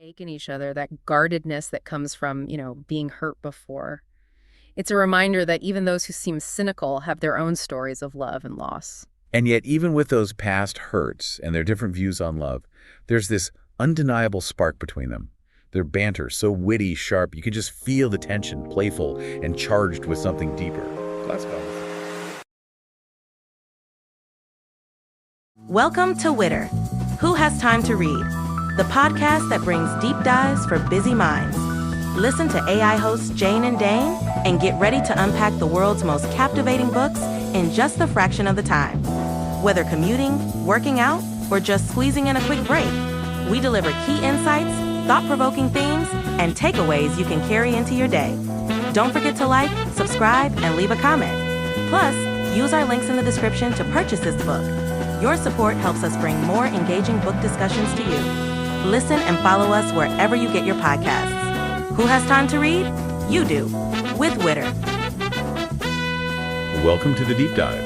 ache in each other, that guardedness that comes from, being hurt before. It's a reminder that even those who seem cynical have their own stories of love and loss. And yet, even with those past hurts and their different views on love, there's this undeniable spark between them. Their banter, so witty, sharp, you can just feel the tension, playful, and charged with something deeper. Let's go. Welcome to Witter. Who Has Time to Read? The podcast that brings deep dives for busy minds. Listen to AI hosts Jane and Dane and get ready to unpack the world's most captivating books in just a fraction of the time. Whether commuting, working out, or just squeezing in a quick break, we deliver key insights, thought-provoking themes, and takeaways you can carry into your day. Don't forget to like, subscribe, and leave a comment. Plus, use our links in the description to purchase this book. Your support helps us bring more engaging book discussions to you. Listen and follow us wherever you get your podcasts. Who has time to read? You do, with Witter. Welcome to the Deep Dive.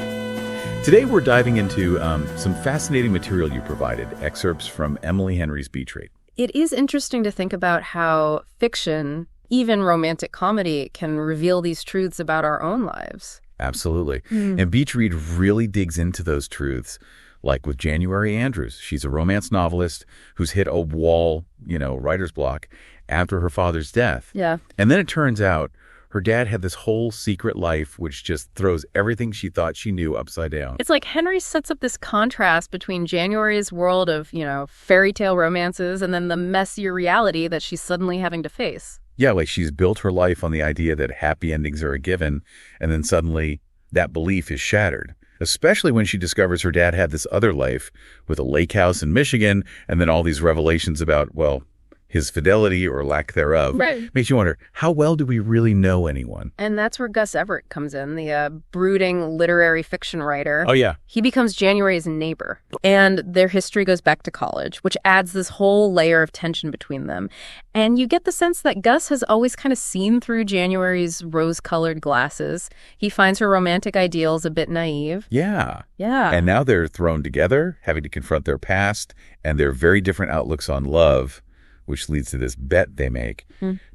Today we're diving into some fascinating material you provided, excerpts from Emily Henry's Beach Read. It is interesting to think about how fiction, even romantic comedy, can reveal these truths about our own lives. Absolutely. And Beach Read really digs into those truths, like with January Andrews. She's a romance novelist who's hit a wall, writer's block after her father's death. Yeah. And then it turns out her dad had this whole secret life which just throws everything she thought she knew upside down. It's like Henry sets up this contrast between January's world of, fairy tale romances and then the messier reality that she's suddenly having to face. Yeah, like she's built her life on the idea that happy endings are a given, and then suddenly that belief is shattered, especially when she discovers her dad had this other life with a lake house in Michigan, and then all these revelations about, well, his fidelity or lack thereof. Right. Makes you wonder, how well do we really know anyone? And that's where Gus Everett comes in, the brooding literary fiction writer. Oh, yeah. He becomes January's neighbor, and their history goes back to college, which adds this whole layer of tension between them. And you get the sense that Gus has always kind of seen through January's rose-colored glasses. He finds her romantic ideals a bit naive. Yeah. Yeah. And now they're thrown together, having to confront their past and their very different outlooks on love, which leads to this bet they make.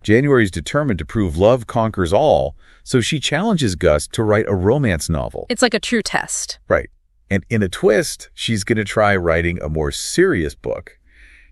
January's determined to prove love conquers all, so she challenges Gus to write a romance novel. It's like a true test. Right. And in a twist, she's going to try writing a more serious book,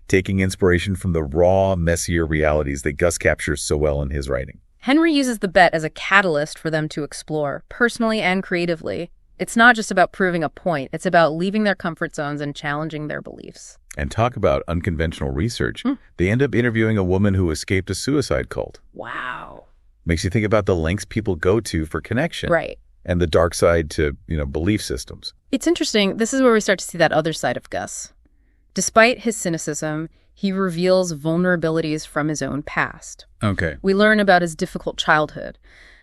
taking inspiration from the raw, messier realities that Gus captures so well in his writing. Henry uses the bet as a catalyst for them to explore, personally and creatively. It's not just about proving a point. It's about leaving their comfort zones and challenging their beliefs. And talk about unconventional research. They end up interviewing a woman who escaped a suicide cult. Wow. Makes you think about the lengths people go to for connection. Right. And the dark side to, belief systems. It's interesting. This is where we start to see that other side of Gus. Despite his cynicism, he reveals vulnerabilities from his own past. Okay. We learn about his difficult childhood.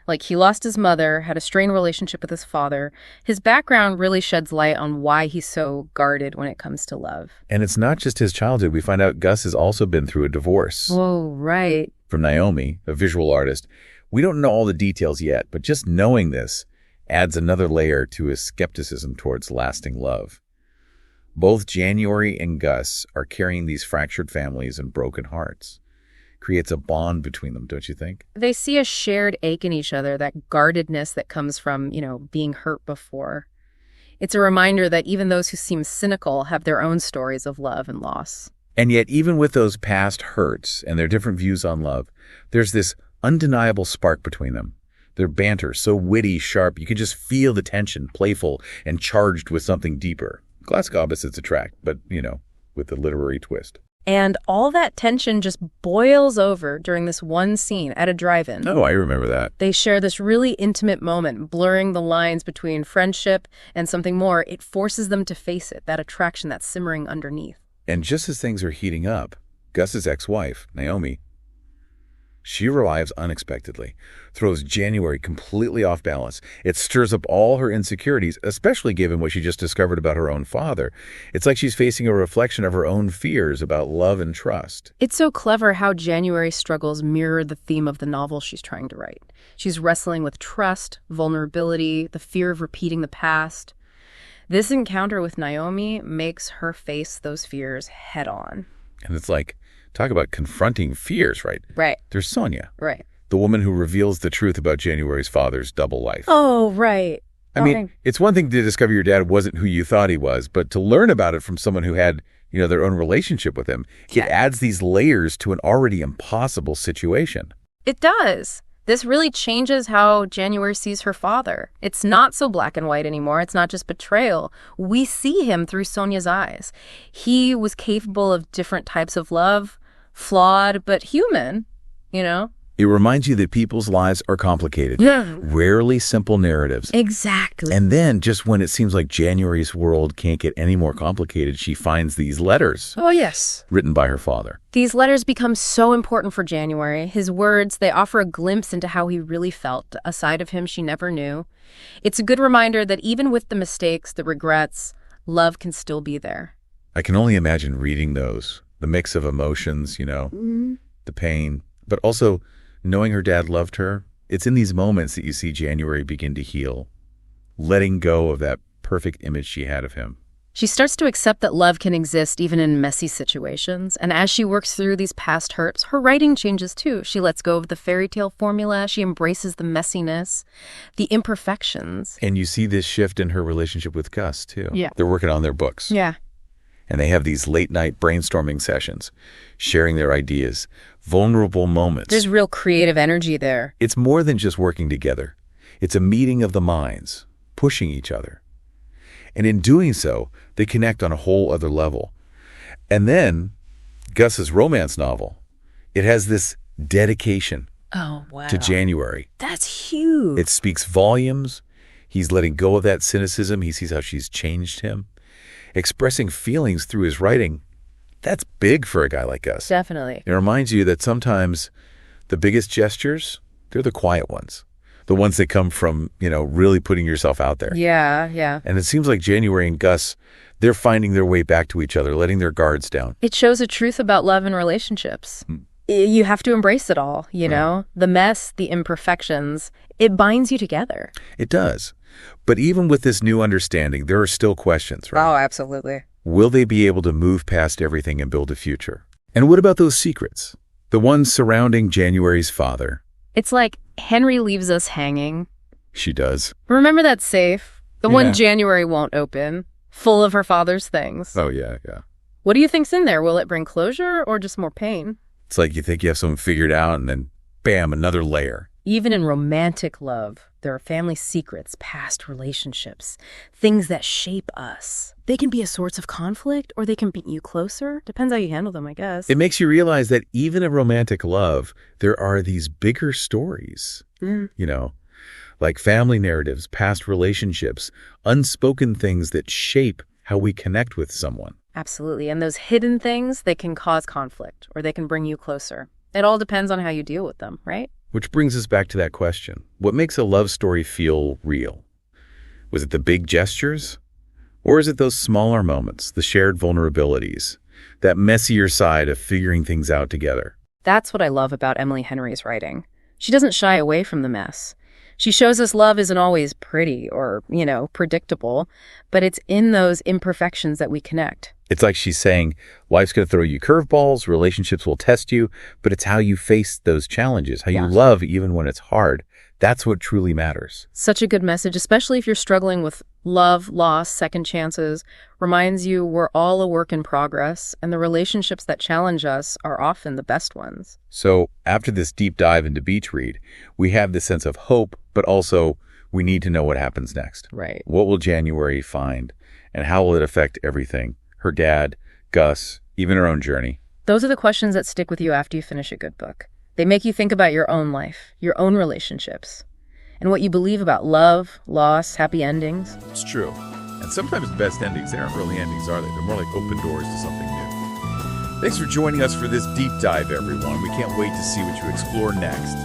Like, he lost his mother, had a strained relationship with his father. His background really sheds light on why he's so guarded when it comes to love. And it's not just his childhood. We find out Gus has also been through a divorce. Oh, right. From Naomi, a visual artist. We don't know all the details yet, but just knowing this adds another layer to his skepticism towards lasting love. Both January and Gus are carrying these fractured families and broken hearts. Creates a bond between them, don't you think? They see a shared ache in each other, that guardedness that comes from, being hurt before. It's a reminder that even those who seem cynical have their own stories of love and loss. And yet, even with those past hurts and their different views on love, there's this undeniable spark between them. Their banter, so witty, sharp, you can just feel the tension, playful, and charged with something deeper. Classic opposites attract, but, with a literary twist. And all that tension just boils over during this one scene at a drive-in. Oh, I remember that. They share this really intimate moment, blurring the lines between friendship and something more. It forces them to face it, that attraction that's simmering underneath. And just as things are heating up, Gus's ex-wife, Naomi, she arrives unexpectedly, throws January completely off balance. It stirs up all her insecurities, especially given what she just discovered about her own father. It's like she's facing a reflection of her own fears about love and trust. It's so clever how January's struggles mirror the theme of the novel she's trying to write. She's wrestling with trust, vulnerability, the fear of repeating the past. This encounter with Naomi makes her face those fears head on. And it's like Talk about confronting fears, right? Right. There's Sonia, Right. the woman who reveals the truth about January's father's double life. Oh, right. I mean, it's one thing to discover your dad wasn't who you thought he was, but to learn about it from someone who had, their own relationship with him, it adds these layers to an already impossible situation. It does. This really changes how January sees her father. It's not so black and white anymore. It's not just betrayal. We see him through Sonia's eyes. He was capable of different types of love, flawed but human, It reminds you that people's lives are complicated, rarely simple narratives. Exactly. And then, just when it seems like January's world can't get any more complicated, she finds these letters. Oh, yes. Written by her father. These letters become so important for January. His words, they offer a glimpse into how he really felt, a side of him she never knew. It's a good reminder that even with the mistakes, the regrets, love can still be there. I can only imagine reading those, the mix of emotions, the pain, but also knowing her dad loved her. It's in these moments that you see January begin to heal, letting go of that perfect image she had of him. She starts to accept that love can exist even in messy situations, and as she works through these past hurts, her writing changes too. She lets go of the fairy tale formula, she embraces the messiness, the imperfections. And you see this shift in her relationship with Gus, too. Yeah. They're working on their books. Yeah. And they have these late-night brainstorming sessions, sharing their ideas, vulnerable moments. There's real creative energy there. It's more than just working together. It's a meeting of the minds, pushing each other. And in doing so, they connect on a whole other level. And then, Gus's romance novel, it has this dedication to January. That's huge. It speaks volumes. He's letting go of that cynicism. He sees how she's changed him. Expressing feelings through his writing, that's big for a guy like Gus. Definitely. It reminds you that sometimes the biggest gestures, they're the quiet ones. The ones that come from, really putting yourself out there. Yeah, yeah. And it seems like January and Gus, they're finding their way back to each other, letting their guards down. It shows a truth about love and relationships. You have to embrace it all, Right. The mess, the imperfections. It binds you together. It does. But even with this new understanding, there are still questions, right? Oh, absolutely. Will they be able to move past everything and build a future? And what about those secrets? The ones surrounding January's father? It's like Henry leaves us hanging. She does. Remember that safe? The Yeah. one January won't open, full of her father's things. Oh, yeah. What do you think's in there? Will it bring closure or just more pain? It's like you think you have something figured out and then, bam, another layer. Even in romantic love, there are family secrets, past relationships, things that shape us. They can be a source of conflict or they can bring you closer. Depends how you handle them, I guess. It makes you realize that even in romantic love, there are these bigger stories, like family narratives, past relationships, unspoken things that shape how we connect with someone. Absolutely. And those hidden things, they can cause conflict or they can bring you closer. It all depends on how you deal with them, right? Which brings us back to that question. What makes a love story feel real? Was it the big gestures? Or is it those smaller moments, the shared vulnerabilities, that messier side of figuring things out together? That's what I love about Emily Henry's writing. She doesn't shy away from the mess. She shows us love isn't always pretty or, predictable, but it's in those imperfections that we connect. It's like she's saying, life's going to throw you curveballs, relationships will test you, but it's how you face those challenges, how you love even when it's hard. That's what truly matters. Such a good message, especially if you're struggling with love, loss, second chances. Reminds you we're all a work in progress, and the relationships that challenge us are often the best ones. So after this deep dive into Beach Read, we have this sense of hope, but also we need to know what happens next. Right. What will January find, and how will it affect everything? Her dad, Gus, even her own journey. Those are the questions that stick with you after you finish a good book. They make you think about your own life, your own relationships, and what you believe about love, loss, happy endings. It's true. And sometimes the best endings, they aren't really endings, are they? They're more like open doors to something new. Thanks for joining us for this deep dive, everyone. We can't wait to see what you explore next.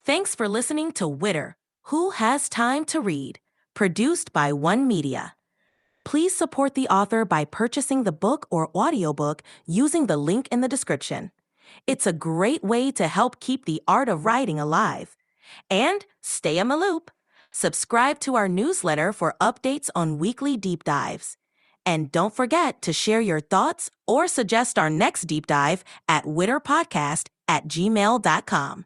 Thanks for listening to Witter, Who Has Time to Read, produced by One Media. Please support the author by purchasing the book or audiobook using the link in the description. It's a great way to help keep the art of writing alive. And stay in the loop. Subscribe to our newsletter for updates on weekly deep dives. And don't forget to share your thoughts or suggest our next deep dive at witterpodcast@gmail.com.